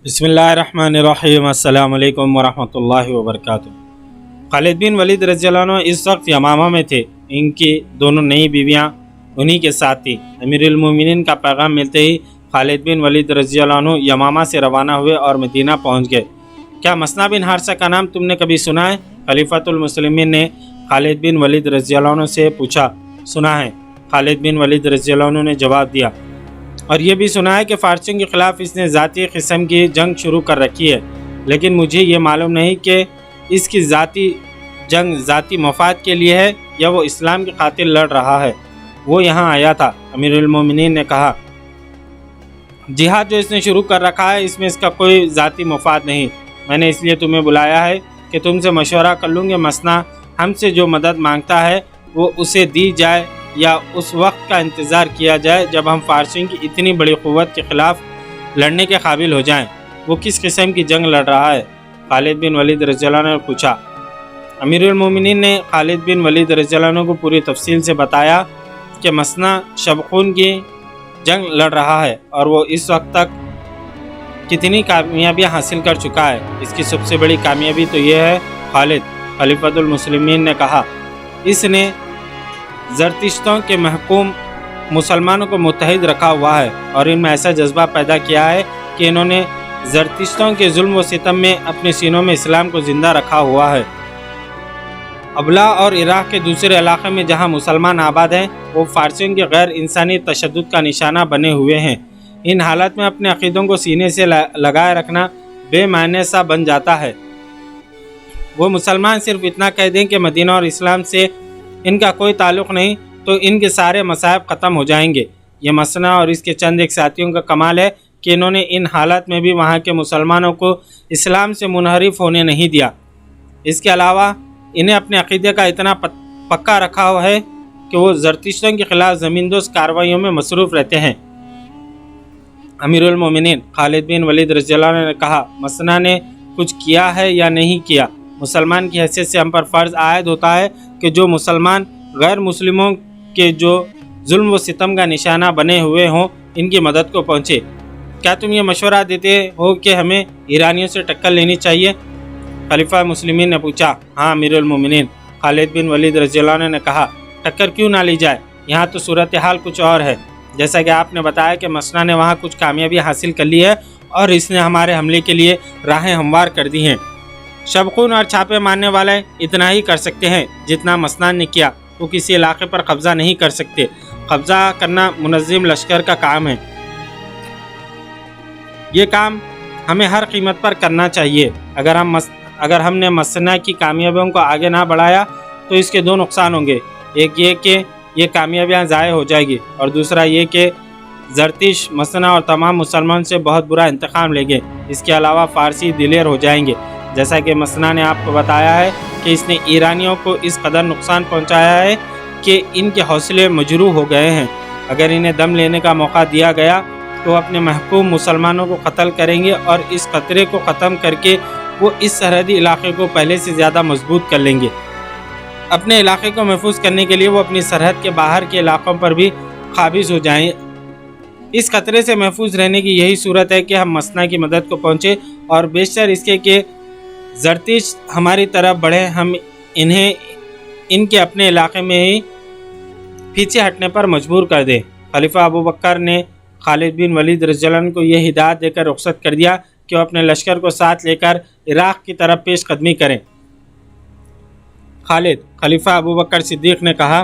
बिस्मिल्लाहिर्रहमानिर्रहीम। अस्सलाम वालेकुम वरहमतुल्लाहि वबरकातुहू। खालिद बिन वलीद रज़ियल्लाहु अन्हु इस वक्त यमामा में थे। इनकी दोनों नई बीवियां उन्हीं के साथ थी। अमीरुल मोमिनीन का पैगाम मिलते ही खालिद बिन वलीद रज़ियल्लाहु अन्हु यमामा से रवाना हुए और मदीना पहुंच गए। क्या मसना बिन हारिसा का नाम तुमने कभी सुना है? खलीफतुल मुस्लिमीन ने खालिद बिन वलीद रज़ियल्लाहु अन्हु से पूछा। सुना है, खालिद बिन वलीद रज़ियल्लाहु अन्हु ने जवाब दिया। और ये भी सुना है कि फ़ारसियों के ख़िलाफ़ इसने ज़ाती किस्म की जंग शुरू कर रखी है, लेकिन मुझे ये मालूम नहीं कि इसकी ज़ाती जंग ज़ाती मफाद के लिए है या वो इस्लाम की खातिर लड़ रहा है। वो यहाँ आया था। अमीरुल मोमिनीन ने कहा, जिहाद जो इसने शुरू कर रखा है इसमें इसका कोई ज़ाती मफाद नहीं। मैंने इसलिए तुम्हें बुलाया है कि तुमसे मशवरा कर लूँ कि मसना हमसे जो मदद मांगता है वो उसे दी जाए या उस वक्त का इंतज़ार किया जाए जब हम फ़ारसियों की इतनी बड़ी क़ुव्वत के ख़िलाफ़ लड़ने के काबिल हो जाएं। वो किस किस्म की जंग लड़ रहा है? खालिद बिन वलीद रज़ियल्लाहु अन्हु ने पूछा। अमीरुल मोमिनीन ने खालिद बिन वलीद रज़ियल्लाहु अन्हु को पूरी तफसील से बताया कि मसना शबख़ून की जंग लड़ रहा है और वो इस वक्त तक कितनी कामयाबियाँ हासिल कर चुका है। इसकी सबसे बड़ी कामयाबी तो ये है, खालिद खलीफतुल मुस्लिमीन ने कहा, इसने ज़रतिश्तों के महकूम मुसलमानों को मुत्तहिद रखा हुआ है और इनमें ऐसा जज्बा पैदा किया है कि इन्होंने ज़रतिश्तों के जुल्म व सितम में अपने सीनों में इस्लाम को ज़िंदा रखा हुआ है। अबला और इराक़ के दूसरे इलाक़े में जहाँ मुसलमान आबाद हैं वो फ़ारसियों के गैर इंसानी तशद्दुद का निशाना बने हुए हैं। इन हालत में अपने अक़ीदों को सीने से लगाए रखना बेमाने सा बन जाता है। वो मुसलमान सिर्फ इतना कह दें कि मदीना और इस्लाम से इनका कोई ताल्लुक़ नहीं तो इनके सारे मसाइब ख़त्म हो जाएंगे। ये मसना और इसके चंद एक साथियों का कमाल है कि इन्होंने इन हालात में भी वहाँ के मुसलमानों को इस्लाम से मुनहरिफ होने नहीं दिया। इसके अलावा इन्हें अपने अक़ीदे का इतना पक्का रखा हुआ है कि वो ज़रतिश्तों के ख़िलाफ़ ज़मींदोज़ कार्रवाइयों में मसरूफ़ रहते हैं। अमीरुल मोमिनीन खालिद बिन वलीद रज़ियल्लाहु अन्हु ने कहा, मसना ने कुछ किया है या नहीं किया, मुसलमान की हैसियत से हम पर फ़र्ज़ आयद होता है कि जो मुसलमान गैर मुस्लिमों के जो जुल्म व सितम का निशाना बने हुए हों इनकी मदद को पहुँचे। क्या तुम ये मशवरा देते हो कि हमें ईरानियों से टक्कर लेनी चाहिए? खलीफा मुस्लिमीन ने पूछा। हाँ अमीरुल मोमिनीन, खालिद बिन वलीद रज़ियल्लाहु अन्हु ने कहा, टक्कर क्यों ना ली जाए? यहाँ तो सूरत हाल कुछ और है। जैसा कि आपने बताया कि मसना ने वहाँ कुछ कामयाबी हासिल कर ली है और इसने हमारे हमले के लिए राहें हमवार कर दी हैं। शबख़ून और छापे मारने वाले इतना ही कर सकते हैं जितना मसनान ने किया। वो किसी इलाके पर कब्ज़ा नहीं कर सकते। कब्ज़ा करना मुनज़्ज़म लश्कर का काम है। ये काम हमें हर कीमत पर करना चाहिए। अगर हमने मसना की कामयाबियों को आगे ना बढ़ाया तो इसके दो नुकसान होंगे। एक ये कि ये कामयाबियाँ ज़ाय हो जाएगी और दूसरा ये कि ज़रतिश मसना और तमाम मुसलमान से बहुत बुरा इंतकाम लेंगे। इसके अलावा फ़ारसी दिलेर हो जाएंगे। जैसा कि मसना ने आपको बताया है कि इसने ईरानियों को इस कदर नुकसान पहुंचाया है कि इनके हौसले मजरूह हो गए हैं। अगर इन्हें दम लेने का मौका दिया गया तो अपने महकूम मुसलमानों को कत्ल करेंगे और इस खतरे को ख़त्म करके वो इस सरहदी इलाके को पहले से ज़्यादा मजबूत कर लेंगे। अपने इलाके को महफूज करने के लिए वो अपनी सरहद के बाहर के इलाक़ों पर भी काबिज़ हो जाएँ। इस खतरे से महफूज रहने की यही सूरत है कि हम मसना की मदद को पहुँचे और बेशतर इसके कि ज़रतिश हमारी तरफ बढ़े, हम इन्हें इनके अपने इलाके में ही पीछे हटने पर मजबूर कर दें। खलीफा अबू बकर ने खालिद बिन वलीद रज़ियल्लाहु अन्हु को यह हिदायत देकर रुखसत कर दिया कि वो अपने लश्कर को साथ लेकर इराक़ की तरफ पेश कदमी करें। खालिद खलीफा अबू बकर सिद्दीक़ ने कहा,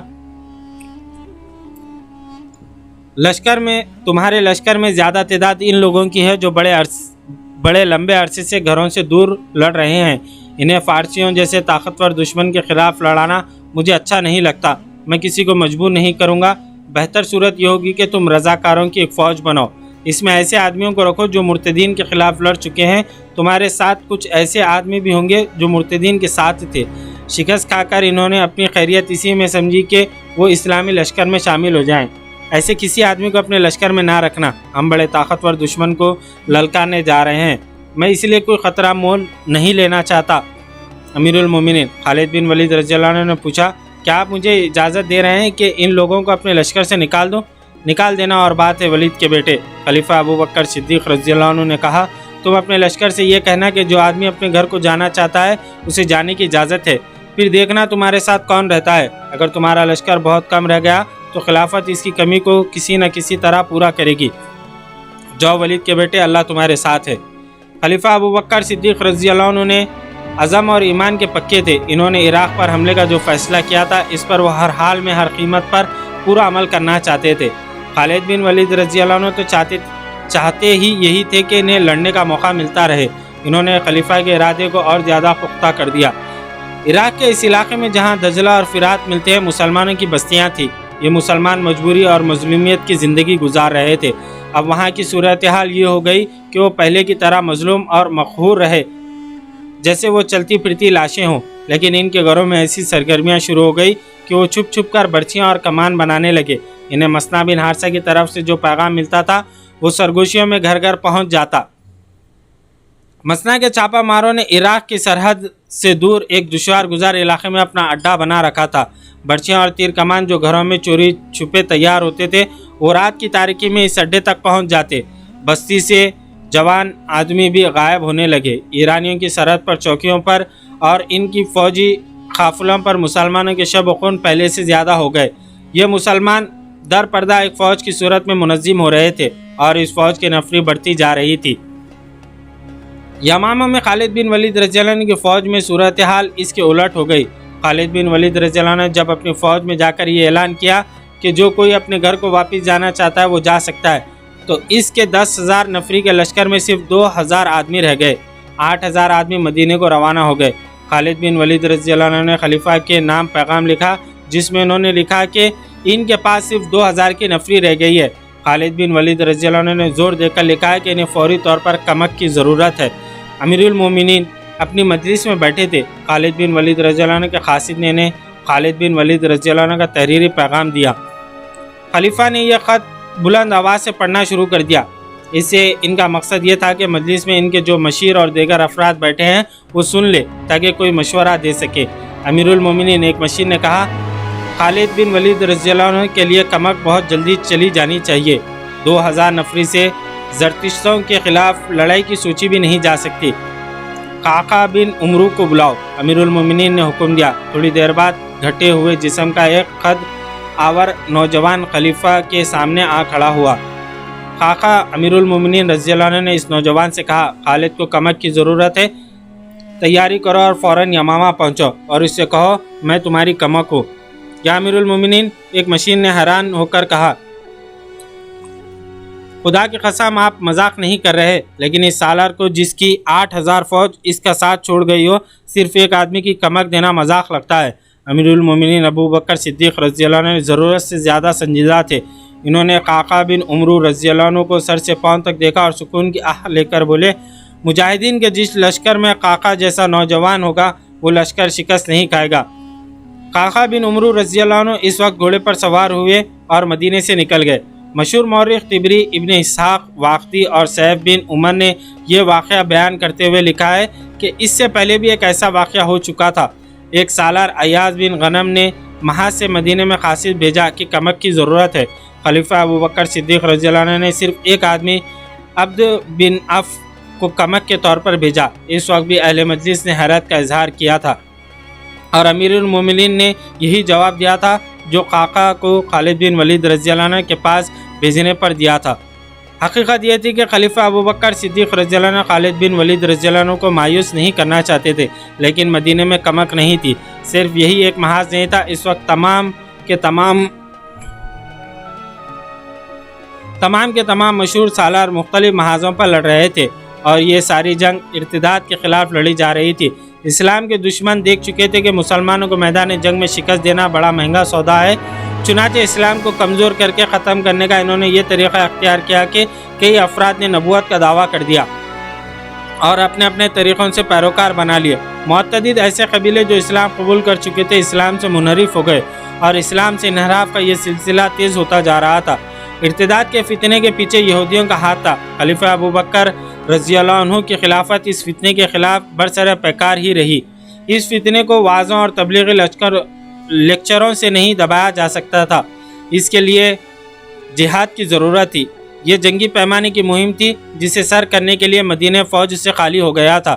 तुम्हारे लश्कर में ज़्यादा तादाद इन लोगों की है जो बड़े लंबे अरसे से घरों से दूर लड़ रहे हैं। इन्हें फ़ारसियों जैसे ताकतवर दुश्मन के ख़िलाफ़ लड़ाना मुझे अच्छा नहीं लगता। मैं किसी को मजबूर नहीं करूँगा। बेहतर सूरत यह होगी कि तुम रज़ाकारों की एक फ़ौज बनाओ। इसमें ऐसे आदमियों को रखो जो मुर्तदीन के ख़िलाफ़ लड़ चुके हैं। तुम्हारे साथ कुछ ऐसे आदमी भी होंगे जो मुर्तदीन के साथ थे। शिकस्त खाकर इन्होंने अपनी खैरियत इसी में समझी कि वो इस्लामी लश्कर में शामिल हो जाएँ। ऐसे किसी आदमी को अपने लश्कर में ना रखना। हम बड़े ताकतवर दुश्मन को ललकारने जा रहे हैं। मैं इसलिए कोई ख़तरा मोल नहीं लेना चाहता। अमीरुल मोमिनीन खालिद बिन वलीद रज़ियल्लाहु अन्हु ने पूछा, क्या आप मुझे इजाज़त दे रहे हैं कि इन लोगों को अपने लश्कर से निकाल दूँ? निकाल देना और बात है वलीद के बेटे। खलीफा अबू बकर सिद्दीक़ रज़ियल्लाहु अन्हु ने कहा, تم اپنے لشکر سے یہ کہنا کہ جو آدمی اپنے گھر کو جانا چاہتا ہے اسے جانے کی اجازت ہے، پھر دیکھنا تمہارے ساتھ کون رہتا ہے۔ اگر تمہارا لشکر بہت کم رہ گیا تو خلافت اس کی کمی کو کسی نہ کسی طرح پورا کرے گی۔ جاؤ ولید کے بیٹے، اللہ تمہارے ساتھ ہے۔ خلیفہ ابوبکر صدیق رضی اللہ عنہ نے عزم اور ایمان کے پکے تھے۔ انہوں نے عراق پر حملے کا جو فیصلہ کیا تھا اس پر وہ ہر حال میں ہر قیمت پر پورا عمل کرنا چاہتے تھے۔ خالد بن ولید رضی اللہ عنہ تو چاہتے ہی یہی تھے کہ انہیں لڑنے کا موقع ملتا رہے۔ انہوں نے خلیفہ کے ارادے کو اور زیادہ پختہ کر دیا۔ عراق کے اس علاقے میں جہاں دجلہ اور فرات ملتے ہیں مسلمانوں کی بستیاں تھیں۔ یہ مسلمان مجبوری اور مظلومیت کی زندگی گزار رہے تھے۔ اب وہاں کی صورتحال یہ ہو گئی کہ وہ پہلے کی طرح مظلوم اور مقہور رہے، جیسے وہ چلتی پھرتی لاشیں ہوں، لیکن ان کے گھروں میں ایسی سرگرمیاں شروع ہو گئی کہ وہ چھپ چھپ کر برچیاں اور کمان بنانے لگے۔ انہیں مسنا بن حارثہ کی طرف سے جو پیغام ملتا تھا وہ سرگوشیوں میں گھر گھر پہنچ جاتا۔ مسنا کے چھاپا ماروں نے عراق کی سرحد سے دور ایک دشوار گزار علاقے میں اپنا اڈا بنا رکھا تھا۔ برچیاں اور تیر کمان جو گھروں میں چوری چھپے تیار ہوتے تھے وہ رات کی تاریکی میں اس اڈے تک پہنچ جاتے۔ بستی سے جوان آدمی بھی غائب ہونے لگے۔ ایرانیوں کی سرحد پر چوکیوں پر اور ان کی فوجی قافلوں پر مسلمانوں کے شب و خون پہلے سے زیادہ ہو گئے۔ یہ مسلمان در پردہ ایک فوج کی صورت میں منظم ہو رہے تھے اور اس فوج کی نفری بڑھتی جا رہی تھی۔ یمامہ میں خالد بن ولید رضی اللہ عنہ کی فوج میں صورتحال اس کے الٹ ہو گئی۔ خالد بن ولید رضی اللہ عنہ نے جب اپنی فوج میں جا کر یہ اعلان کیا کہ جو کوئی اپنے گھر کو واپس جانا چاہتا ہے وہ جا سکتا ہے، تو اس کے 10,000 نفری کے لشکر میں صرف 2,000 آدمی رہ گئے۔ 8,000 آدمی مدینے کو روانہ ہو گئے۔ خالد بن ولید رضی اللہ عنہ نے خلیفہ کے نام پیغام لکھا جس میں انہوں نے لکھا کہ ان کے پاس صرف 2,000 کی نفری رہ گئی ہے۔ خالد بن ولید رضی اللہ عنہ نے زور دے کر لکھا ہے کہ انہیں فوری طور پر کمک کی ضرورت ہے۔ امیر المومنین اپنی مجلس میں بیٹھے تھے۔ خالد بن ولید رضی اللہ عنہ کے قاصد نے انہیں خالد بن ولید رضی اللہ عنہ کا تحریری پیغام دیا۔ خلیفہ نے یہ خط بلند آواز سے پڑھنا شروع کر دیا۔ اس سے ان کا مقصد یہ تھا کہ مجلس میں ان کے جو مشیر اور دیگر افراد بیٹھے ہیں وہ سن لے تاکہ کوئی مشورہ دے سکے۔ امیر المومنین ایک مشیر نے کہا، خالد بن ولید رضی اللہ عنہ کے لیے کمک بہت جلدی چلی جانی چاہیے۔ 2,000 نفری سے زرتشتوں کے خلاف لڑائی کی سوچی بھی نہیں جا سکتی۔ قعقاع بن عمرو کو بلاؤ۔ امیر المومنین نے حکم دیا۔ تھوڑی دیر بعد گھٹے ہوئے جسم کا ایک قد آور نوجوان خلیفہ کے سامنے آ کھڑا ہوا۔ قعقاع امیر المومنین رضی اللہ عنہ نے اس نوجوان سے کہا، خالد کو کمک کی ضرورت ہے، تیاری کرو اور فوراً یمامہ پہنچو اور اس سے کہو میں تمہاری کمک ہوں۔ یا امیر المومنین، ایک مشیر نے حیران ہو کر کہا، خدا کی قسم آپ مذاق نہیں کر رہے، لیکن اس سالار کو جس کی 8,000 فوج اس کا ساتھ چھوڑ گئی ہو، صرف ایک آدمی کی کمک دینا مذاق لگتا ہے۔ امیر المومنین ابوبکر صدیق رضی اللہ عنہ ضرورت سے زیادہ سنجیدہ تھے۔ انہوں نے قعقاع بن عمرو رضی اللہ عنہ کو سر سے پاؤں تک دیکھا اور سکون کی آہ لے کر بولے، مجاہدین کے جس لشکر میں قعقاع جیسا نوجوان ہوگا وہ لشکر شکست نہیں کھائے گا۔ قعقاع بن عمرو رضی اللہ عنہ اس وقت گھوڑے پر سوار ہوئے اور مدینے سے نکل گئے۔ مشہور مورخ طبری، ابن اسحاق واقدی اور سیف بن عمر نے یہ واقعہ بیان کرتے ہوئے لکھا ہے کہ اس سے پہلے بھی ایک ایسا واقعہ ہو چکا تھا۔ ایک سالار ایاز بن غنم نے محاذ سے مدینے میں قاصد بھیجا کہ کمک کی ضرورت ہے۔ خلیفہ ابوبکر صدیق رضی اللہ عنہ نے صرف ایک آدمی عبد بن عف کو کمک کے طور پر بھیجا۔ اس وقت بھی اہل مجلس نے حیرت کا اظہار کیا تھا اور امیر المومنین نے یہی جواب دیا تھا جو قعقاع کو خالد بن ولید رضی اللہ عنہ کے پاس بھیجنے پر دیا تھا۔ حقیقت یہ تھی کہ خلیفہ ابوبکر صدیق رضی اللہ عنہ خالد بن ولید رضی اللہ عنہ کو مایوس نہیں کرنا چاہتے تھے، لیکن مدینے میں کمک نہیں تھی۔ صرف یہی ایک محاذ نہیں تھا۔ اس وقت تمام کے تمام مشہور سالار مختلف محاذوں پر لڑ رہے تھے اور یہ ساری جنگ ارتداد کے خلاف لڑی جا رہی تھی۔ اسلام کے دشمن دیکھ چکے تھے کہ مسلمانوں کو میدان جنگ میں شکست دینا بڑا مہنگا سودا ہے، چنانچہ اسلام کو کمزور کر کے ختم کرنے کا انہوں نے یہ طریقہ اختیار کیا کہ کئی افراد نے نبوت کا دعویٰ کر دیا اور اپنے اپنے طریقوں سے پیروکار بنا لیے۔ متعدد ایسے قبیلے جو اسلام قبول کر چکے تھے اسلام سے منحرف ہو گئے اور اسلام سے انحراف کا یہ سلسلہ تیز ہوتا جا رہا تھا۔ ارتداد کے فتنے کے پیچھے یہودیوں کا ہاتھ تھا۔ خلیفہ ابوبکر رضی اللہ عنہ کی خلافت اس فتنے کے خلاف برسر پیکار ہی رہی۔ اس فتنے کو وعظوں اور تبلیغی لیکچروں سے نہیں دبایا جا سکتا تھا، اس کے لیے جہاد کی ضرورت تھی۔ یہ جنگی پیمانے کی مہم تھی جسے سر کرنے کے لیے مدینہ فوج سے خالی ہو گیا تھا۔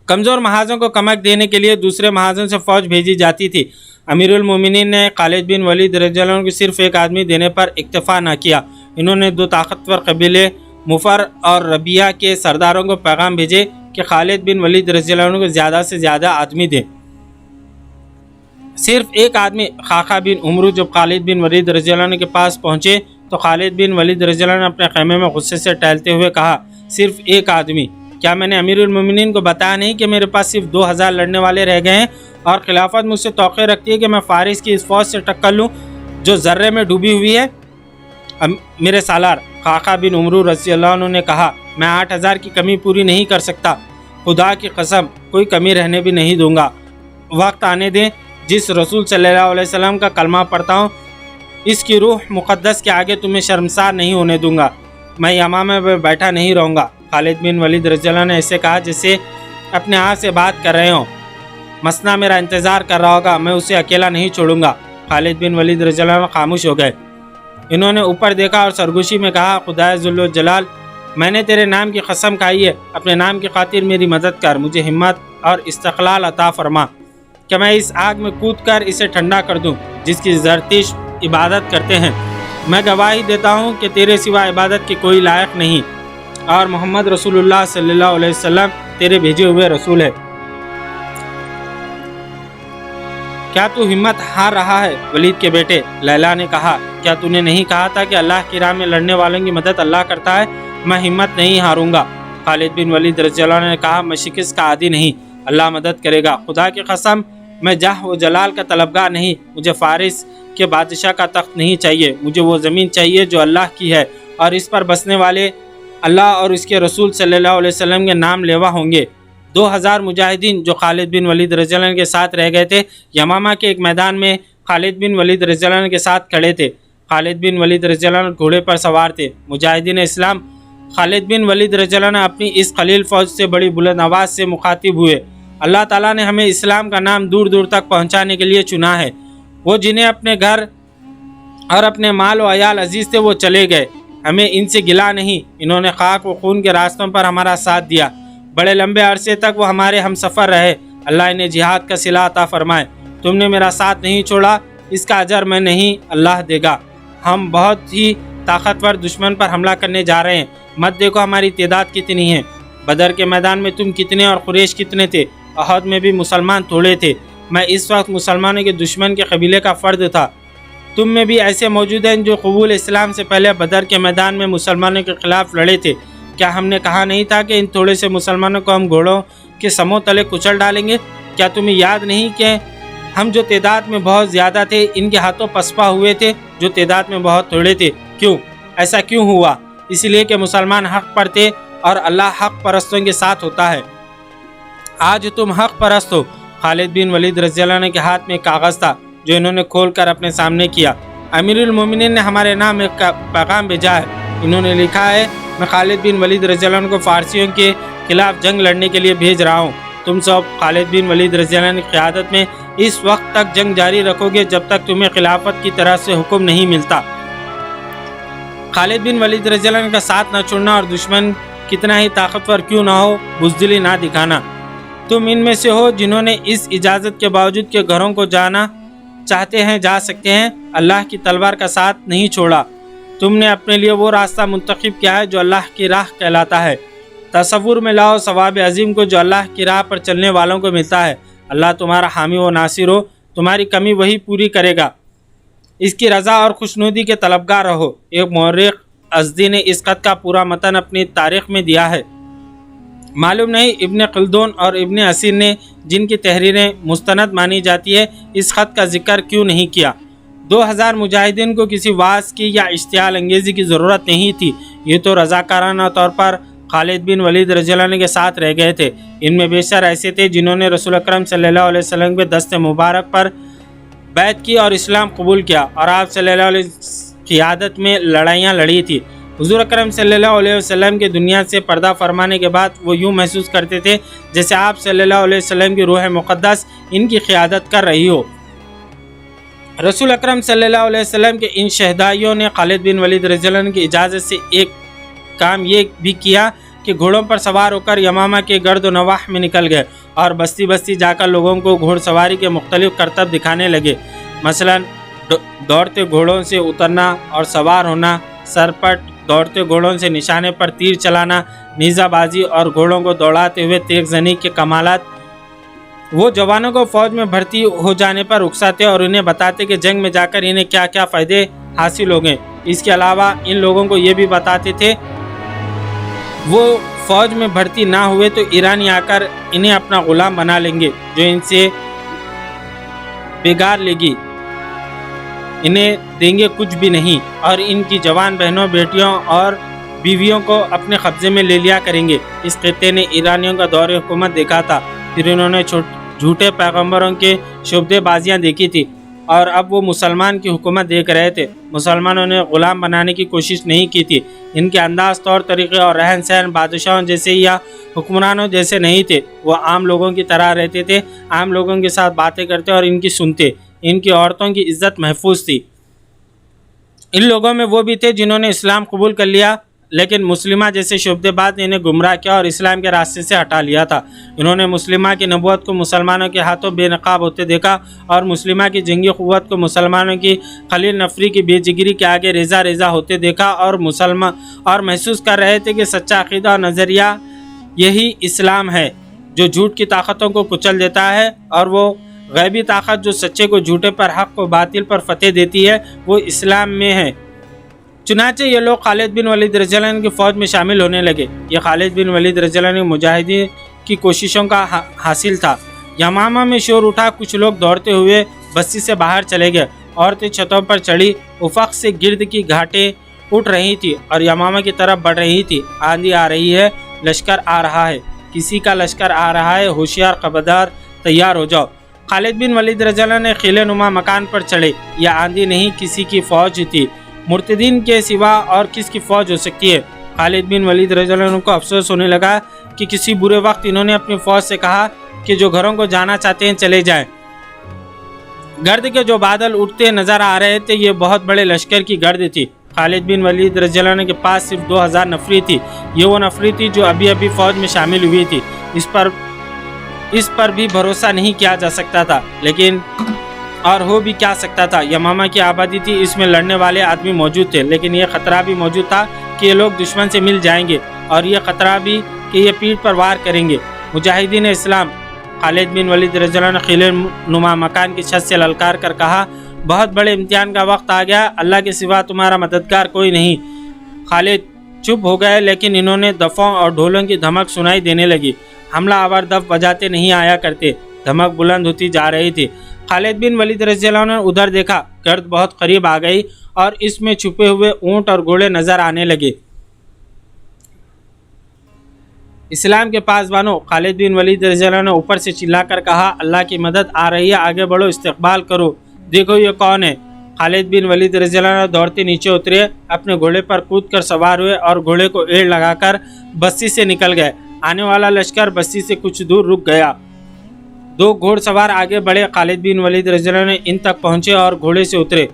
کمزور محاذوں کو کمک دینے کے لیے دوسرے محاذوں سے فوج بھیجی جاتی تھی۔ امیر المومنین نے خالد بن ولید رضی اللہ عنہ کو صرف ایک آدمی دینے پر اکتفا نہ کیا۔ انہوں نے 2 طاقتور قبیلے مفر اور ربیہ کے سرداروں کو پیغام بھیجے کہ خالد بن ولید رضی اللہ عنہ کو زیادہ سے زیادہ آدمی دیں۔ صرف ایک آدمی خاقہ بن عمرو جب خالد بن ولید رضی اللہ عنہ کے پاس پہنچے تو خالد بن ولید رضی اللہ عنہ نے اپنے خیمے میں غصے سے ٹہلتے ہوئے کہا، صرف ایک آدمی؟ کیا میں نے امیر المومنین کو بتایا نہیں کہ میرے پاس صرف 2000 لڑنے والے رہ گئے ہیں اور خلافت مجھ سے توقع رکھتی ہے کہ میں فارس کی اس فوج سے ٹکر لوں جو ذرے میں ڈوبی ہوئی ہے؟ میرے سالار خاقہ بن عمرو رضی اللہ عنہ نے کہا، میں 8000 کی کمی پوری نہیں کر سکتا، خدا کی قسم کوئی کمی رہنے بھی نہیں دوں گا۔ وقت آنے دیں جس رسول صلی اللہ علیہ وسلم کا کلمہ پڑھتا ہوں اس کی روح مقدس کے آگے تمہیں شرمسار نہیں ہونے دوں گا، میں یمامہ میں بیٹھا نہیں رہوں گا۔ خالد بن ولید رضی اللہ عنہ نے ایسے کہا جیسے اپنے آپ سے بات کر رہے ہوں، مسنا میرا انتظار کر رہا ہوگا، میں اسے اکیلا نہیں چھوڑوں گا۔ خالد بن ولید رضی اللہ عنہ خاموش ہو گئے۔ انہوں نے اوپر دیکھا اور سرگوشی میں کہا، خدائے ذوالجلال، میں نے تیرے نام کی قسم کھائی ہے، اپنے نام کی خاطر میری مدد کر، مجھے ہمت اور استقلال عطا فرما کہ میں اس آگ میں کود کر اسے ٹھنڈا کر دوں جس کی زرتش عبادت کرتے ہیں۔ میں گواہی دیتا ہوں کہ تیرے سوا عبادت کی کوئی لائق نہیں اور محمد رسول اللہ صلی اللہ علیہ وسلم تیرے بھیجے ہوئے رسول ہے۔ کیا تو ہمت ہار رہا ہے ولید کے بیٹے؟ لیلا نے کہا، کیا تو نے نہیں کہا تھا کہ اللہ کی راہ میں لڑنے والوں کی مدد اللہ کرتا ہے؟ میں ہمت نہیں ہاروں گا۔ خالد بن ولید رضی اللہ عنہ نے کہا، میں شکست کا عادی نہیں، اللہ مدد کرے گا، خدا کی قسم میں جاہ و جلال کا طلبگار نہیں، مجھے فارس کے بادشاہ کا تخت نہیں چاہیے، مجھے وہ زمین چاہیے جو اللہ کی ہے اور اس پر بسنے والے اللہ اور اس کے رسول صلی اللہ علیہ وسلم کے نام لیوا ہوں گے۔ 2000 مجاہدین جو خالد بن ولید رضی اللہ عنہ کے ساتھ رہ گئے تھے یمامہ کے ایک میدان میں خالد بن ولید رضی اللہ عنہ کے ساتھ کھڑے تھے۔ خالد بن ولید رضی اللہ عنہ گھوڑے پر سوار تھے۔ مجاہدین اسلام خالد بن ولید رضی اللہ عنہ اپنی اس قلیل فوج سے بڑی بلند آواز سے مخاطب ہوئے، اللہ تعالیٰ نے ہمیں اسلام کا نام دور دور تک پہنچانے کے لیے چنا ہے۔ وہ جنہیں اپنے گھر اور اپنے مال و عیال عزیز تھے وہ چلے گئے، ہمیں ان سے گلا نہیں، انہوں نے خاک و خون کے راستوں پر ہمارا ساتھ دیا، بڑے لمبے عرصے تک وہ ہمارے ہم سفر رہے، اللہ انہیں جہاد کا صلہ عطا فرمائے۔ تم نے میرا ساتھ نہیں چھوڑا، اس کا اجر میں نہیں اللہ دے گا۔ ہم بہت ہی طاقتور دشمن پر حملہ کرنے جا رہے ہیں، مت دیکھو ہماری تعداد کتنی ہے، بدر کے میدان میں تم کتنے اور قریش کتنے تھے، احد میں بھی مسلمان تھوڑے تھے، میں اس وقت مسلمانوں کے دشمن کے قبیلے کا فرد تھا، تم میں بھی ایسے موجود ہیں جو قبول اسلام سے پہلے بدر کے میدان میں مسلمانوں کے خلاف لڑے تھے، کیا ہم نے کہا نہیں تھا کہ ان تھوڑے سے مسلمانوں کو ہم گھوڑوں کے سموں تلے کچل ڈالیں گے؟ کیا تمہیں یاد نہیں کہ ہم جو تعداد میں بہت زیادہ تھے ان کے ہاتھوں پسپا ہوئے تھے جو تعداد میں بہت تھوڑے تھے؟ کیوں ایسا کیوں ہوا؟ اس لیے کہ مسلمان حق پر تھے اور اللہ حق پرستوں کے ساتھ ہوتا ہے۔ آج تم حق پرست ہو۔ خالد بن ولید رضی اللہ عنہ کے ہاتھ میں ایک کاغذ تھا جو انہوں نے کھول کر اپنے سامنے کیا۔ امیر المومنین نے ہمارے نام ایک پیغام بھیجا ہے، انہوں نے لکھا ہے، میں خالد بن ولید رضی اللہ عنہ کو فارسیوں کے خلاف جنگ لڑنے کے لیے بھیج رہا ہوں، تم سب خالد بن ولید رضی اللہ عنہ کی قیادت میں اس وقت تک جنگ جاری رکھو گے جب تک تمہیں خلافت کی طرف سے حکم نہیں ملتا۔ خالد بن ولید رضی اللہ عنہ کا ساتھ نہ چھوڑنا اور دشمن کتنا ہی طاقتور کیوں نہ ہو بزدلی نہ دکھانا۔ تم ان میں سے ہو جنہوں نے اس اجازت کے باوجود کہ گھروں کو جانا چاہتے ہیں جا سکتے ہیں، اللہ کی تلوار کا ساتھ نہیں چھوڑا۔ تم نے اپنے لیے وہ راستہ منتخب کیا ہے جو اللہ کی راہ کہلاتا ہے۔ تصور میں لاؤ ثواب عظیم کو جو اللہ کی راہ پر چلنے والوں کو ملتا ہے۔ اللہ تمہارا حامی و ناصر ہو، تمہاری کمی وہی پوری کرے گا، اس کی رضا اور خوشنودی کے طلبگار رہو۔ ایک مورخ ازدی نے اس خط کا پورا متن اپنی تاریخ میں دیا ہے، معلوم نہیں ابن خلدون اور ابن اسیر نے جن کی تحریریں مستند مانی جاتی ہے اس خط کا ذکر کیوں نہیں کیا۔ 2000 مجاہدین کو کسی واعظ کی یا اشتعال انگیزی کی ضرورت نہیں تھی، یہ تو رضاکارانہ طور پر خالد بن ولید رضی اللہ عنہ کے ساتھ رہ گئے تھے۔ ان میں بیشتر ایسے تھے جنہوں نے رسول اکرم صلی اللہ علیہ وسلم کے دست مبارک پر بیعت کی اور اسلام قبول کیا اور آپ صلی اللہ علیہ وسلم کی قیادت میں لڑائیاں لڑی تھی۔ حضور اکرم صلی اللہ علیہ وسلم کے دنیا سے پردہ فرمانے کے بعد وہ یوں محسوس کرتے تھے جیسے آپ صلی اللہ علیہ وسلم کی روح مقدس ان کی قیادت کر رہی ہو۔ रसूल अकरम सल्लल्लाहु अलैहि वसल्लम के इन शहदाइयों ने खालिद बिन वलीद रज़ी अल्लाह अन्हु की इजाज़त से एक काम ये भी किया कि घोड़ों पर सवार होकर यमामा के गर्द नवाह में निकल गए और बस्ती बस्ती जाकर लोगों को घोड़सवारी के मुख्तलिफ करतब दिखाने लगे। मसलन दौड़ते घोड़ों से उतरना और सवार होना, सरपट, दौड़ते घोड़ों से निशाने पर तीर चलाना, नीज़ाबाजी और घोड़ों को दौड़ाते हुए तेग जनी के कमालात। वो जवानों को फ़ौज में भर्ती हो जाने पर उकसाते और उन्हें बताते कि जंग में जाकर इन्हें क्या क्या फ़ायदे हासिल होंगे। इसके अलावा इन लोगों को ये भी बताते थे वो फ़ौज में भर्ती ना हुए तो ईरानी आकर इन्हें अपना ग़ुलाम बना लेंगे जो इनसे बिगाड़ लेगी, इन्हें देंगे कुछ भी नहीं और इनकी जवान बहनों, बेटियों और बीवियों को अपने कब्ज़े में ले लिया करेंगे। इस खित्ते ने ईरानियों का दौर हुकूमत देखा था, फिर इन्होंने झूठे पैगंबरों के शुबदेबाजियाँ देखी थी और अब वो मुसलमान की हुकूमत देख रहे थे। मुसलमानों ने ग़ुलाम बनाने की कोशिश नहीं की थी। इनके अंदाज़, तौर तरीक़े और रहन सहन बादशाहों जैसे या हुक्मरानों जैसे नहीं थे। वो आम लोगों की तरह रहते थे, आम लोगों के साथ बातें करते और इनकी सुनते। इनकी औरतों की इज़्ज़त महफूज थी। इन लोगों में वो भी थे जिन्होंने इस्लाम कबूल कर लिया, लेकिन मुस्लिमा जैसे शुबदेबाज ने इन्हें गुमराह किया और इस्लाम के रास्ते से हटा लिया था। इन्होंने मुस्लिमा की नबूवत को मुसलमानों के हाथों बेनकाब होते देखा और मुस्लिमा की जंगी क़ुव्वत को मुसलमानों की खलील नफरी की बेजिगरी के आगे रेज़ा रेज़ा होते देखा और महसूस कर रहे थे कि सच्चा अक़ीदा और नज़रिया यही इस्लाम है जो झूठ की ताकतों को कुचल देता है, और वो गैबी ताकत जो सच्चे को झूठे पर, हक़ को बातिल पर फतेह देती है, वो इस्लाम में है। चुनाचे ये लोग खालिद बिन वलीद रज़ी अल्लाह अन्हु की फ़ौज में शामिल होने लगे। ये खालिद बिन वलीद रज़ी अल्लाह अन्हु मुजाहिदीन की कोशिशों का हासिल था। यमामा में शोर उठा, कुछ लोग दौड़ते हुए बस्ती से बाहर चले गए। औरतें छतों पर चढ़ी, उफ़क़ से गिर्द की घाटें उठ रही थी और यमामा की तरफ बढ़ रही थी। आंधी आ रही है, लश्कर आ रहा है, किसी का लश्कर आ रहा है, होशियार, खबरदार, तैयार हो जाओ। खालिद बिन वलीद रज़ी अल्लाह ने खिले नुमा मकान पर चढ़े। यह आंधी नहीं, किसी की फ़ौज थी। मुर्तदीन के सिवा और किसकी फ़ौज हो सकती है? खालिद बिन वलीद रज़ी अल्लाह अन्हु को अफसोस होने लगा कि किसी बुरे वक्त इन्होंने अपनी फ़ौज से कहा कि जो घरों को जाना चाहते हैं चले जाएं। गर्द के जो बादल उठते नज़र आ रहे थे, ये बहुत बड़े लश्कर की गर्द थी। खालिद बिन वलीद रज़ी अल्लाह अन्हु के पास सिर्फ 2000 नफरी थी। ये वो नफरी थी जो अभी अभी फ़ौज में शामिल हुई थी। इस पर भी भरोसा नहीं किया जा सकता था, लेकिन और हो भी क्या सकता था। यमामा की आबादी थी, इसमें लड़ने वाले आदमी मौजूद थे, लेकिन ये ख़तरा भी मौजूद था कि ये लोग दुश्मन से मिल जाएंगे, और ये ख़तरा भी कि ये पीठ पर वार करेंगे। मुजाहिदीन इस्लाम खालिद बिन वलीद रज़ी अल्लाह अन्हु खिले नुमा मकान की छत से ललकार कर कहा, बहुत बड़े इम्तिहान का वक्त आ गया, अल्लाह के सिवा तुम्हारा मददगार कोई नहीं। खालिद चुप हो गए, लेकिन इन्होंने दफ़ों और ढोलों की धमक सुनाई देने लगी। हमला आवर दफ बजाते नहीं आया करते, धमक बुलंद होती जा रही थी। खालिद बिन वलीद रज़ी अल्लाह अन्हु ने उधर देखा, गर्द बहुत करीब आ गई और इसमें छुपे हुए ऊँट और घोड़े नज़र आने लगे। इस्लाम के पासबानों, खालिद बिन वलीद रज़ी अल्लाह ने ऊपर से चिल्लाकर कहा, अल्लाह की मदद आ रही है, आगे बढ़ो, इस्तकबाल करो, देखो ये कौन है। खालिद बिन वलीद रज़ी अल्लाह ने दौड़ते नीचे उतरे, अपने घोड़े पर कूदकर सवार हुए और घोड़े को एड़ लगाकर बस्ती से निकल गए। आने वाला लश्कर बस्ती से कुछ दूर रुक गया। 2 घोड़सवार आगे बढ़े। खालिद बिन वलीद रज़ी अल्लाह ने इन तक पहुँचे और घोड़े से उतरे।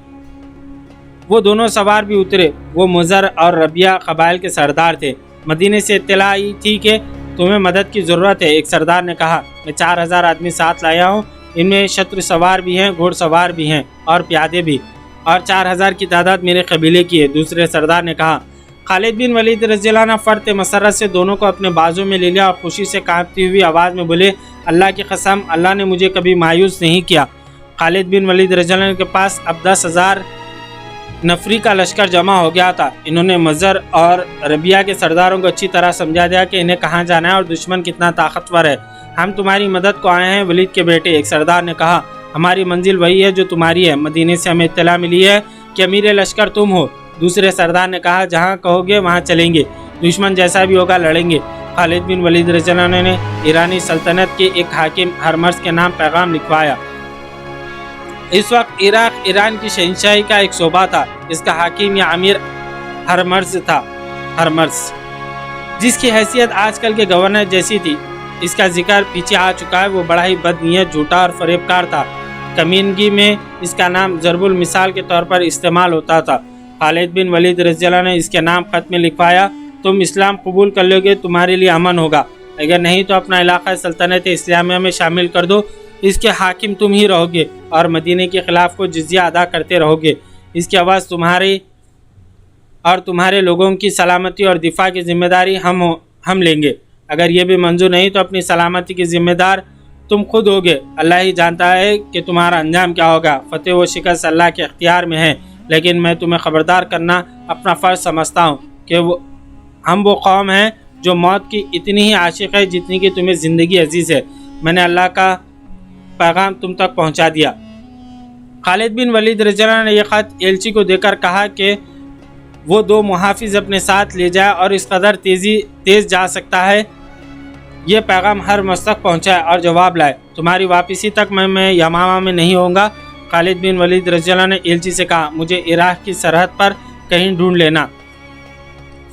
वो दोनों सवार भी उतरे। वो मुज़र और रबिया कबाइल के सरदार थे। मदीने से इत्तला आई थी कि तुम्हें मदद की ज़रूरत है। एक सरदार ने कहा, मैं 4000 आदमी साथ लाया हूँ, इनमें शत्रु सवार भी हैं, घोड़सवार भी हैं और प्यादे भी, और 4000 की तादाद मेरे कबीले की है। दूसरे सरदार ने कहा। खालिद बिन वलीद रज़ी अल्लाह ने फ़र्त मसरत से दोनों को अपने बाजू में ले लिया और खुशी से कांपती हुई आवाज़ में बोले, अल्लाह की कसम, अल्लाह ने मुझे कभी मायूस नहीं किया। खालिद बिन वलीद रज़ी अल्लाह के पास अब 10,000 नफरी का लश्कर जमा हो गया था। इन्होंने मज़र और रबिया के सरदारों को अच्छी तरह समझा दिया कि इन्हें कहाँ जाना है और दुश्मन कितना ताकतवर है। हम तुम्हारी मदद को आए हैं, वलीद के बेटे। एक सरदार ने कहा, हमारी मंजिल वही है जो तुम्हारी है। मदीने से हमें इत्तला मिली है कि अमीर लश्कर तुम हो। दूसरे सरदार ने कहा, जहाँ कहोगे वहाँ चलेंगे, दुश्मन जैसा भी होगा लड़ेंगे। खालिद बिन वलीद रज़ी अल्लाह अन्हु ने ईरानी सल्तनत के एक हाकिम हरमर्ज के नाम पैगाम लिखवाया। इस वक्त इराक ईरान की शहंशाही का एक शोबा था। इसका हाकिम या अमीर हरमर्ज था। हरमर्ज जिसकी हैसियत आजकल के गवर्नर जैसी थी। इसका जिक्र पीछे आ चुका है। वो बड़ा ही बदनीयत, झूठा और फरेबकार था। कमीनगी में इसका नाम ज़रब मिसाल के तौर पर इस्तेमाल होता था। खालिद बिन वलीद रज़ियल्लाहु ने इसके नाम ख़त में लिखवाया, तुम इस्लाम कबूल कर लोगे तुम्हारे लिए अमन होगा, अगर नहीं तो अपना इलाका सल्तनत इस्लामिया में शामिल कर दो, इसके हाकिम तुम ही रहोगे और मदीने के ख़िलाफ़ को जिज़िया अदा करते रहोगे। इसकी आवाज़ तुम्हारी और तुम्हारे लोगों की सलामती और दिफा की ज़िम्मेदारी हम लेंगे। अगर ये भी मंजूर नहीं तो अपनी सलामती की ज़िम्मेदार तुम खुद होगे। अल्लाह ही जानता है कि तुम्हारा अंजाम क्या होगा। फ़तेह व शिकस्त अल्लाह के इख्तियार में है, लेकिन मैं तुम्हें ख़बरदार करना अपना फ़र्ज़ समझता हूँ कि हम वो कौम हैं जो मौत की इतनी ही आशिक़ है जितनी कि तुम्हें ज़िंदगी अजीज़ है। मैंने अल्लाह का पैगाम तुम तक पहुँचा दिया। खालिद बिन वलीद रज़ियल्लाहु ने यह ख़त एलची को देकर कहा कि वो 2 मुहाफ़िज़ अपने साथ ले जाए और इस कदर तेज़ जा सकता है ये पैगाम हर मस्तक पहुँचाए और जवाब लाए, तुम्हारी वापसी तक मैं यमामा में नहीं होऊंगा। खालिद बिन वलीद रज़ियल्लाहु ने एलची से कहा, मुझे इराक़ की सरहद पर कहीं ढूंढ लेना,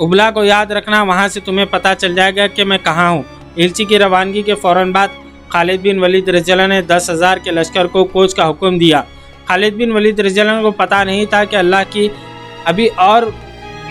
उबला को याद रखना, वहाँ से तुम्हें पता चल जाएगा कि मैं कहाँ हूँ। एलची की रवानगी के फ़ौरन बाद खालिद बिन वलीद रज़ियल्लाहु ने 10,000 के लश्कर को कोच का हुक्म दिया। खालिद बिन वलीद रज़ियल्लाहु को पता नहीं था कि अल्लाह की अभी और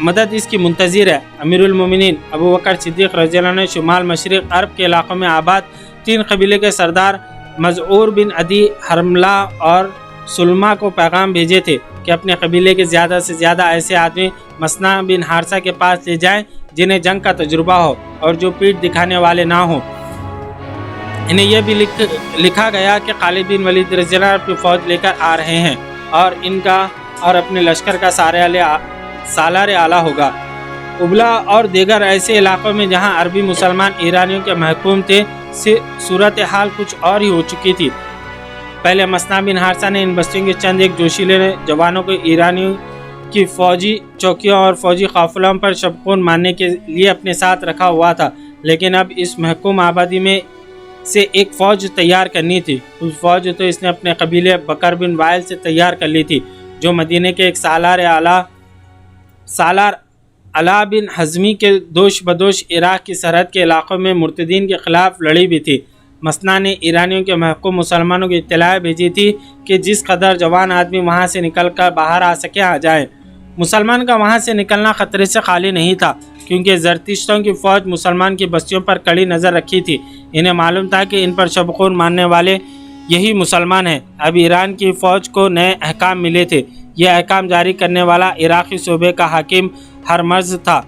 मदद इसकी मुंतज़िर है। अमीरुल मोमिनीन अबू बकर सिद्दीक़ रज़ियल्लाहु ने शुमाल मशरिक़ अरब के इलाक़ों में आबाद 3 कबीले के सरदार मज़ऊर बिन अदी, हरमला और सुलमा को पैगाम भेजे थे कि अपने कबीले के ज़्यादा से ज़्यादा ऐसे आदमी मसना बिन हारसा के पास ले जाएं जिन्हें जंग का तजुर्बा हो और जो पीठ दिखाने वाले ना हो। इन्हें यह भी लिखा गया कि खालिद बिन वलीद रज़ियल्लाहु अपनी फ़ौज लेकर आ रहे हैं और इनका और अपने लश्कर का सालार आला होगा। उबला और दीगर ऐसे इलाक़ों में जहां अरबी मुसलमान ईरानियों के महकूम थे से सूरत हाल कुछ और ही हो चुकी थी। पहले मसना बिन हारसा ने इन बस्तियों के चंद एक जोशीले जवानों को ईरानियों की फ़ौजी चौकियों और फ़ौजी काफ़िलों पर शबखून मारने के लिए अपने साथ रखा हुआ था, लेकिन अब इस महकूम आबादी में से एक फ़ौज तैयार करनी थी। उस फ़ौज तो इसने अपने कबीले बकर बिन वाइल से तैयार कर ली थी, जो मदीने के एक सालार अला बिन हज़मी के दोष बदोश इराक़ की सरहद के इलाक़ों में मुर्तदीन के ख़िलाफ़ लड़ी भी थी। मसना ने ईरानियों के महकूम मुसलमानों की इत्तला भेजी थी कि जिस कदर जवान आदमी वहाँ से निकल कर बाहर आ सके आ जाएँ। मुसलमान का वहाँ से निकलना ख़तरे से खाली नहीं था, क्योंकि ज़रतिश्तों की फ़ौज मुसलमान की बस्तियों पर कड़ी नज़र रखी थी। इन्हें मालूम था कि इन पर शबखून मारने वाले यही मुसलमान हैं। अब ईरान की फ़ौज को नए अहकाम मिले थे। यह अहकाम जारी करने वाला इराक़ी सूबे का हाकिम हरमज़ था।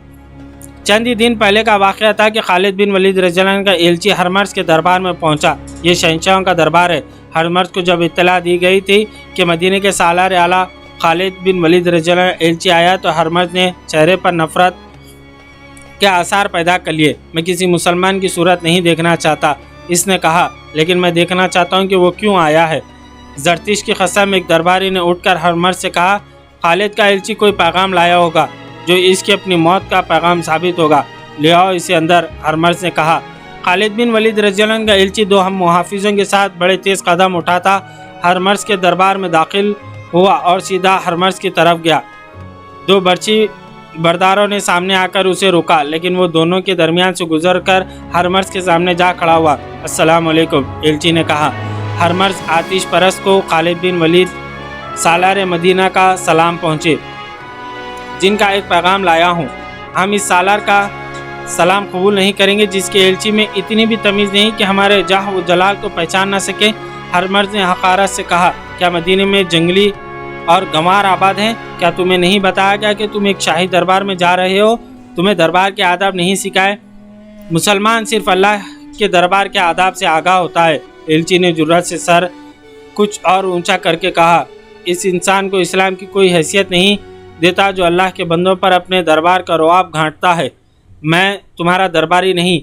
चंद ही दिन पहले का वाक़या था कि खालिद बिन वलीद रज़ियल्लाहु का एलची हरमर्ज़ के दरबार में पहुंचा। ये शहंशाहों का दरबार है। हरमर्ज़ को जब इत्तला दी गई थी कि मदीने के सालार आला खालिद बिन वलीद रज़ियल्लाहु एलची आया, तो हरमर्ज़ ने चेहरे पर नफ़रत के आसार पैदा कर लिए। मैं किसी मुसलमान की सूरत नहीं देखना चाहता, इसने कहा, लेकिन मैं देखना चाहता हूँ कि वो क्यों आया है। ज़रतिश की कसम, एक दरबारी ने उठकर हरमर्ज़ से कहा, खालिद का एलची कोई पैगाम लाया होगा जो इसकी अपनी मौत का पैगाम साबित होगा, ले आओ इसे अंदर। हरमर्ज़ ने कहा। खालिद बिन वलीद रज़ियल्लाहु का एलची 2 हम मुहाफ़िज़ों के साथ बड़े तेज़ कदम उठाता हरमर्ज़ के दरबार में दाखिल हुआ और सीधा हरमर्ज़ की तरफ गया। 2 बर्छी बरदारों ने सामने आकर उसे रोका, लेकिन वो दोनों के दरमियान से गुजर कर हरमर्ज़ के सामने जा खड़ा हुआ। अस्सलाम वालेकुम, एलची ने कहा। हरमर्ज़ आतिश परस्त को खालिद बिन वलीद सालार मदीना का सलाम पहुँचे, जिनका एक पैगाम लाया हूँ। हम इस सालार का सलाम कबूल नहीं करेंगे जिसके एलची में इतनी भी तमीज़ नहीं कि हमारे जाह व जलाल को पहचान न सके। हरमर्ज़ ने हक़ारत से कहा, क्या मदीने में जंगली और गंवार आबाद हैं? क्या तुम्हें नहीं बताया गया कि तुम एक शाही दरबार में जा रहे हो? तुम्हें दरबार के आदाब नहीं सिखाए? मुसलमान सिर्फ अल्लाह के दरबार के आदाब से आगाह होता है। एलची ने जुर्रत से सर कुछ और ऊंचा करके कहा, इस इंसान को इस्लाम की कोई हैसियत नहीं देता जो अल्लाह के बंदों पर अपने दरबार का रवाब घांटता है। मैं तुम्हारा दरबारी नहीं,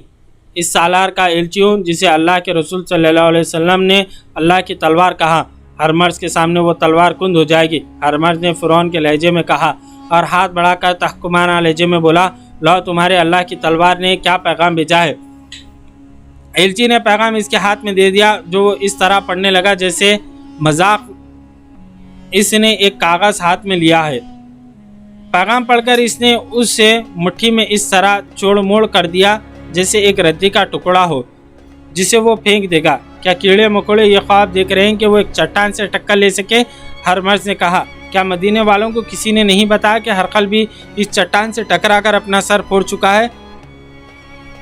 इस सालार का एलची हूँ जिसे अल्लाह के रसूल सल्लल्लाहु अलैहि वसल्लम ने अल्लाह की तलवार कहा। हरमर्ज़ के सामने वो तलवार कुंद हो जाएगी। हरमर्ज़ ने फ़िरौन के लहजे में कहा और हाथ बढ़ाकर तहकुमाना लहजे में बोला, लो तुम्हारे अल्लाह की तलवार ने क्या पैगाम भेजा है। एलची ने पैगाम इसके हाथ में दे दिया, जो इस तरह पढ़ने लगा जैसे मजाक। इसने एक कागज़ हाथ में लिया है। पैगाम पढ़कर इसने उससे मुट्ठी में इस तरह चोड़ मोड़ कर दिया जैसे एक रद्दी का टुकड़ा हो जिसे वो फेंक देगा। क्या कीड़े मकोड़े ये ख्वाब देख रहे हैं कि वो एक चट्टान से टक्कर ले सके? हरमर्ज ने कहा, क्या मदीने वालों को किसी ने नहीं बताया कि हरकल भी इस चट्टान से टकराकर अपना सर फोड़ चुका है?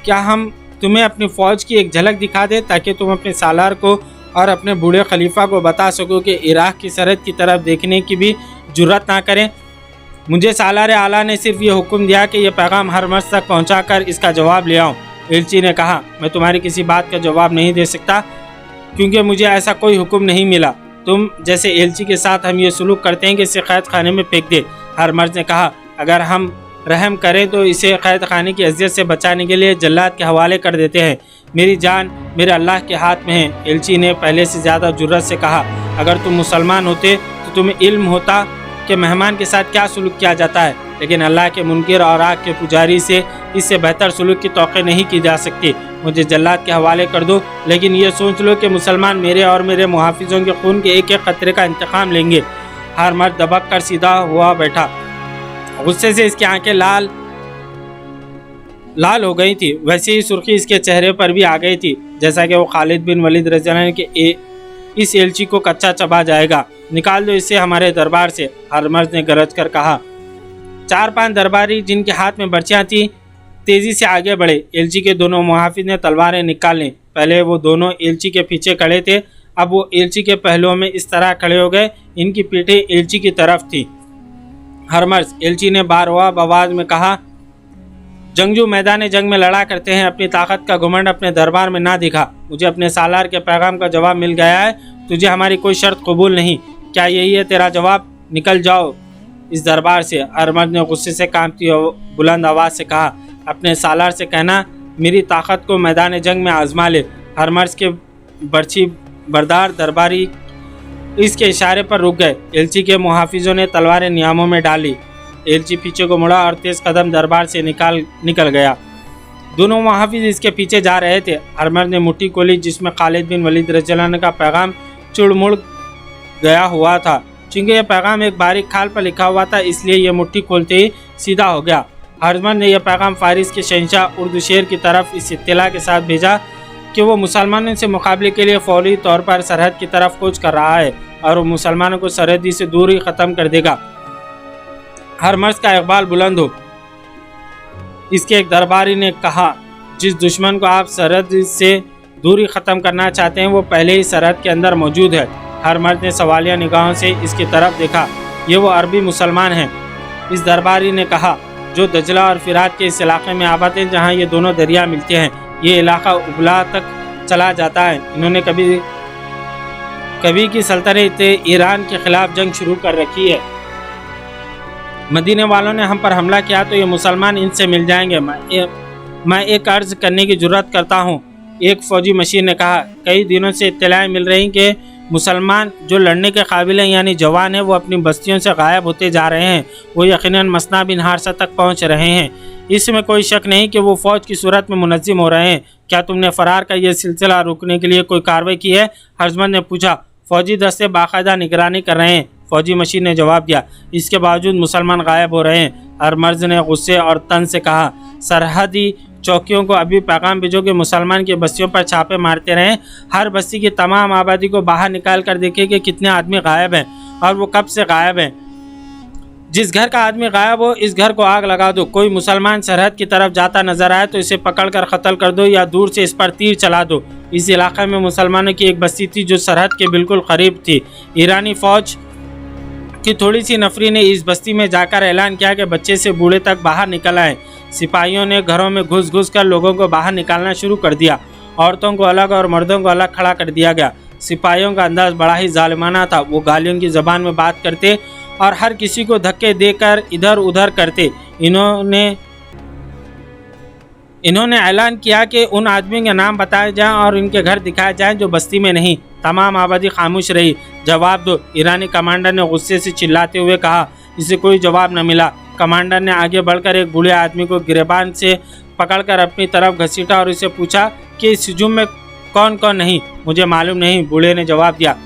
क्या हम तुम्हें अपनी फ़ौज की एक झलक दिखा दें ताकि तुम अपने सालार को और अपने बूढ़े खलीफा को बता सको कि इराक़ की सरहद की तरफ देखने की भी जुर्रत ना करें? मुझे सालार आला ने सिर्फ ये हुक्म दिया कि यह पैगाम हरमर्ज तक पहुँचा कर इसका जवाब ले आऊँ। एलची ने कहा, मैं तुम्हारी किसी बात का जवाब नहीं दे सकता क्योंकि मुझे ऐसा कोई हुक्म नहीं मिला। तुम जैसे एलची के साथ हम ये सलूक करते हैं कि इसे कैद खाने में फेंक दे। हरमर्ज ने कहा, अगर हम रहम करें तो इसे कैद खाने की अजियत से बचाने के लिए जल्लाद के हवाले कर देते हैं। मेरी जान मेरे अल्लाह के हाथ में है। एलची ने पहले से ज़्यादा जुर्रत से कहा, अगर तुम मुसलमान होते तो तुम्हें इल्म होता कि मेहमान के साथ क्या सलूक किया जाता है, लेकिन अल्लाह के मुनकिर और आग के पुजारी से इससे बेहतर सलूक की तौक़ी नहीं की जा सकती। मुझे जल्लाद के हवाले कर दो, लेकिन ये सोच लो कि मुसलमान मेरे और मेरे मुहाफिजों के खून के एक एक कतरे का इंतकाम लेंगे। हर मर्द दबक कर सीधा हुआ बैठा। गुस्से से इसकी आंखें लाल हो गई थी, वैसे ही सुर्खी इसके चेहरे पर भी आ गई थी, जैसा कि वो खालिद बिन वलीद रज़ियल्लाहु अन्हु के इस एलची को कच्चा चबा जाएगा। निकाल दो इसे हमारे दरबार से, हरमर्ज ने गरज कर कहा। 4-5 दरबारी जिनके हाथ में बर्चियाँ थीं तेज़ी से आगे बढ़े। एलची के दोनों मुहाफिज ने तलवारें निकाल लीं। पहले वो दोनों एलची के पीछे खड़े थे, अब वो एलची के पहलुओं में इस तरह खड़े हो गए, इनकी पीठें एलची की तरफ थी। हरमर्ज, एलची ने बारवाब आवाज़ में कहा, जंगजू मैदान जंग में लड़ा करते हैं, अपनी ताकत का घमंड अपने दरबार में ना दिखा। मुझे अपने सालार के पैगाम का जवाब मिल गया है, तुझे हमारी कोई शर्त कबूल नहीं। क्या यही है तेरा जवाब? निकल जाओ इस दरबार से। हरमर्ज ने गुस्से से कांपती बुलंद आवाज़ से कहा, अपने सालार से कहना मेरी ताकत को मैदान जंग में आजमा ले। हरमर्ज के बर्छी बरदार दरबारी इसके इशारे पर रुक गए। एलची के मुहाफिजों ने तलवारें नियामों में डाली। एलची पीछे को मुड़ा और तेज कदम दरबार से निकल गया। दोनों मुहाफिज इसके पीछे जा रहे थे। हरमर्ज ने मुट्ठी खोली जिसमें खालिद बिन वलीद रज़ियल्लाहु अन्हु का पैगाम चुड़मुड़ गया हुआ था। चूँकि यह पैगाम एक बारीक खाल पर लिखा हुआ था, इसलिए यह मुट्ठी खोलते ही सीधा हो गया। हरमर्ज ने यह पैगाम फारिस के शहंशाह उर्दू शेर की तरफ इस इत्तला के साथ भेजा कि वो मुसलमानों से मुकाबले के लिए फौरी तौर पर सरहद की तरफ कूच कर रहा है और वो मुसलमानों को सरहदी से दूर ही ख़त्म कर देगा। हरमर्ज का इकबाल बुलंद हो। इसके एक दरबारी ने कहा, जिस दुश्मन को आप सरहद से दूरी ख़त्म करना चाहते हैं वो पहले ही सरहद के अंदर मौजूद है। हरमर्ज ने सवालिया निगाहों से इसकी तरफ देखा। ये वो अरबी मुसलमान हैं। इस दरबारी ने कहा, जो दजला और फिरात के इस इलाके में आबाद हैं जहाँ ये दोनों दरिया मिलते हैं। ये इलाका उबला तक चला जाता है। इन्होंने कभी की सल्तनत ईरान के ख़िलाफ़ जंग शुरू कर रखी है। मदीने वालों ने हम पर हमला किया तो ये मुसलमान इनसे मिल जाएंगे। मैं एक अर्ज़ करने की जुर्रत करता हूँ, एक फ़ौजी मशीर ने कहा। कई दिनों से इत्तलाएँ मिल रही कि मुसलमान जो लड़ने के काबिल हैं यानी जवान हैं वो अपनी बस्तियों से गायब होते जा रहे हैं। वो यकीनन मसना बिन हारसा तक पहुँच रहे हैं। इसमें कोई शक नहीं कि वो फ़ौज की सूरत में मुनज़्ज़म हो रहे हैं। क्या तुमने फ़रार का ये सिलसिला रोकने के लिए कोई कार्रवाई की है? हरमर्ज ने पूछा। फ़ौजी दस्ते बाकायदा निगरानी कर रहे हैं, फ़ौजी मशीर ने जवाब दिया। इसके बावजूद मुसलमान गायब हो रहे हैं। हरमर्ज ने गुस्से और तन से कहा, सरहदी चौकियों को अभी पैगाम भेजो कि मुसलमान की बस्तियों पर छापे मारते रहें। हर बस्ती की तमाम आबादी को बाहर निकाल कर देखें कि कितने आदमी गायब हैं और वो कब से गायब हैं। जिस घर का आदमी गायब हो इस घर को आग लगा दो। कोई मुसलमान सरहद की तरफ जाता नजर आए तो इसे पकड़कर कत्ल कर दो या दूर से इस पर तीर चला दो। इस इलाके में मुसलमानों की एक बस्ती थी जो सरहद के बिल्कुल करीब थी। ईरानी फ़ौज की थोड़ी सी नफरी ने इस बस्ती में जाकर ऐलान किया कि बच्चे से बूढ़े तक बाहर निकल आए। सिपाहियों ने घरों में घुस कर लोगों को बाहर निकालना शुरू कर दिया। औरतों को अलग और मर्दों को अलग खड़ा कर दिया गया। सिपाहियों का अंदाज बड़ा ही जालिमाना था। वो गालियों की ज़बान में बात करते और हर किसी को धक्के देकर इधर उधर करते। इन्होंने ऐलान किया कि उन आदमियों के नाम बताए जाएं और इनके घर दिखाए जाएं जो बस्ती में नहीं। तमाम आबादी खामोश रही। जवाब दो, ईरानी कमांडर ने गुस्से से चिल्लाते हुए कहा। इसे कोई जवाब न मिला। कमांडर ने आगे बढ़कर एक बूढ़े आदमी को गिरेबान से पकड़कर अपनी तरफ घसीटा और इसे पूछा कि इस हुजूम में कौन कौन नहीं। मुझे मालूम नहीं, बूढ़े ने जवाब दिया।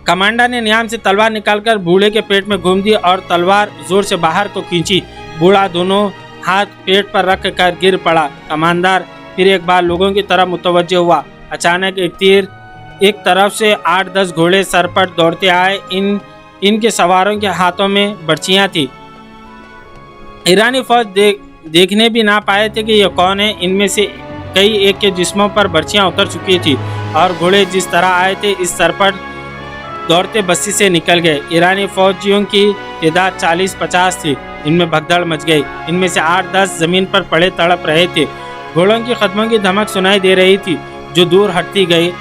कमांडर ने नियाम से तलवार निकालकर बूढ़े के पेट में घूम दी और तलवार जोर से बाहर को खींची। बूढ़ा दोनों हाथ पेट पर रख कर गिर पड़ा। कमांडर फिर एक बार लोगों की तरफ मुतवज्जह हुआ। अचानक एक तीर एक तरफ से 8-10 घोड़े सर पर दौड़ते आए। इनके सवारों के हाथों में बर्छियां थी। ईरानी फौज देखने भी ना पाए थे कि यह कौन है। इनमें से कई एक के जिस्मों पर बर्छियां उतर चुकी थी और घोड़े जिस तरह आए थे इस सर पर दौड़ते बस्ती से निकल गए। ईरानी फौजियों की तादाद 40-50 थी। इनमें भगदड़ मच गई। इनमें से 8-10 जमीन पर पड़े तड़प रहे थे। घोड़ों की कदमों की धमक सुनाई दे रही थी जो दूर हटती गई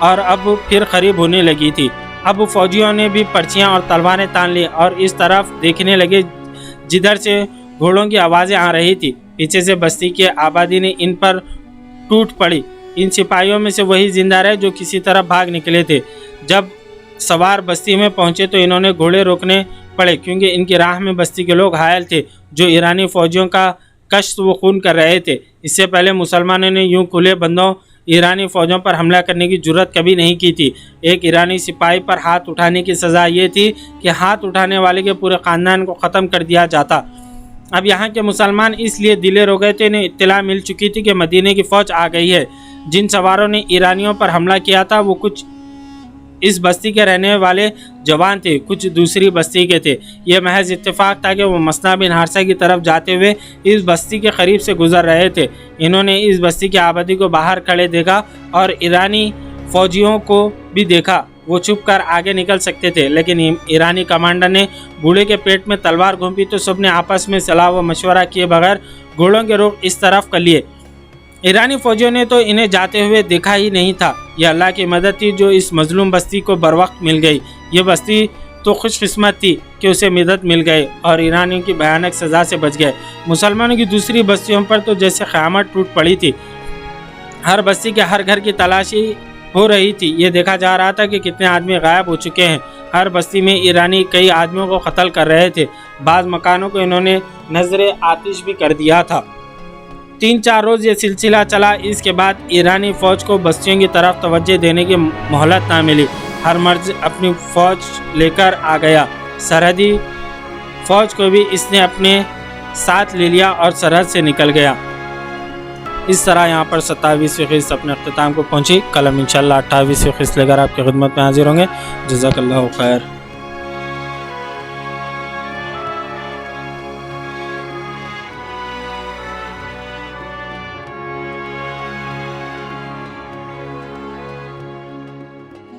और अब फिर करीब होने लगी थी। अब फौजियों ने भी पर्चियां और तलवारें तान ली और इस तरफ देखने लगे जिधर से घोड़ों की आवाज़ें आ रही थी। पीछे से बस्ती की आबादी ने इन पर टूट पड़ी। इन सिपाहियों में से वही जिंदा रहे जो किसी तरह भाग निकले थे। जब सवार बस्ती में पहुंचे तो इन्होंने घोड़े रोकने पड़े क्योंकि इनकी राह में बस्ती के लोग घायल थे जो ईरानी फौजियों का कष्ट व खून कर रहे थे। इससे पहले मुसलमानों ने यूं खुले बंदों ईरानी फौजों पर हमला करने की जुर्रत कभी नहीं की थी। एक ईरानी सिपाही पर हाथ उठाने की सज़ा ये थी कि हाथ उठाने वाले के पूरे ख़ानदान को ख़त्म कर दिया जाता। अब यहाँ के मुसलमान इसलिए दिलेर हो गए थे। इन्हें इत्तला मिल चुकी थी कि मदीने की फ़ौज आ गई है। जिन सवारों ने ईरानियों पर हमला किया था वो कुछ इस बस्ती के रहने वाले जवान थे, कुछ दूसरी बस्ती के थे। यह महज इत्तेफाक था कि वो मसना बिन हारसा की तरफ जाते हुए इस बस्ती के करीब से गुजर रहे थे। इन्होंने इस बस्ती की आबादी को बाहर खड़े देखा और ईरानी फौजियों को भी देखा। वो छुप कर आगे निकल सकते थे लेकिन ईरानी कमांडर ने बूढ़े के पेट में तलवार घोंपी तो सबने आपस में सलाह व मशवरा किए बगैर घोड़ों के रुख इस तरफ कर लिए। ईरानी फौजियों ने तो इन्हें जाते हुए देखा ही नहीं था। यह अल्लाह की मदद थी जो इस मजलूम बस्ती को बरवक्त मिल गई। ये बस्ती तो खुशकिस्मत थी कि उसे मदद मिल गई और ईरानियों की भयानक सज़ा से बच गए। मुसलमानों की दूसरी बस्तियों पर तो जैसे क़यामत टूट पड़ी थी। हर बस्ती के हर घर की तलाशी हो रही थी। ये देखा जा रहा था कि कितने आदमी गायब हो चुके हैं। हर बस्ती में ईरानी कई आदमियों को कत्ल कर रहे थे। बाज़ मकानों को इन्होंने नजर आतिश भी कर दिया था। 3-4 रोज़ ये सिलसिला चला। इसके बाद ईरानी फ़ौज को बस्तियों की तरफ तवज्जो देने की मोहलत ना मिली। हर मर्द अपनी फ़ौज लेकर आ गया। सरहदी फ़ौज को भी इसने अपने साथ ले लिया और सरहद से निकल गया। इस तरह यहाँ पर 27वीं क़िस्त अपने अख्ताम को पहुँची। कल हम इंशाअल्लाह 28वीं क़िस्त लेकर आपकी खिदमत में हाजिर होंगे। जज़ाकल्लाहु खैर।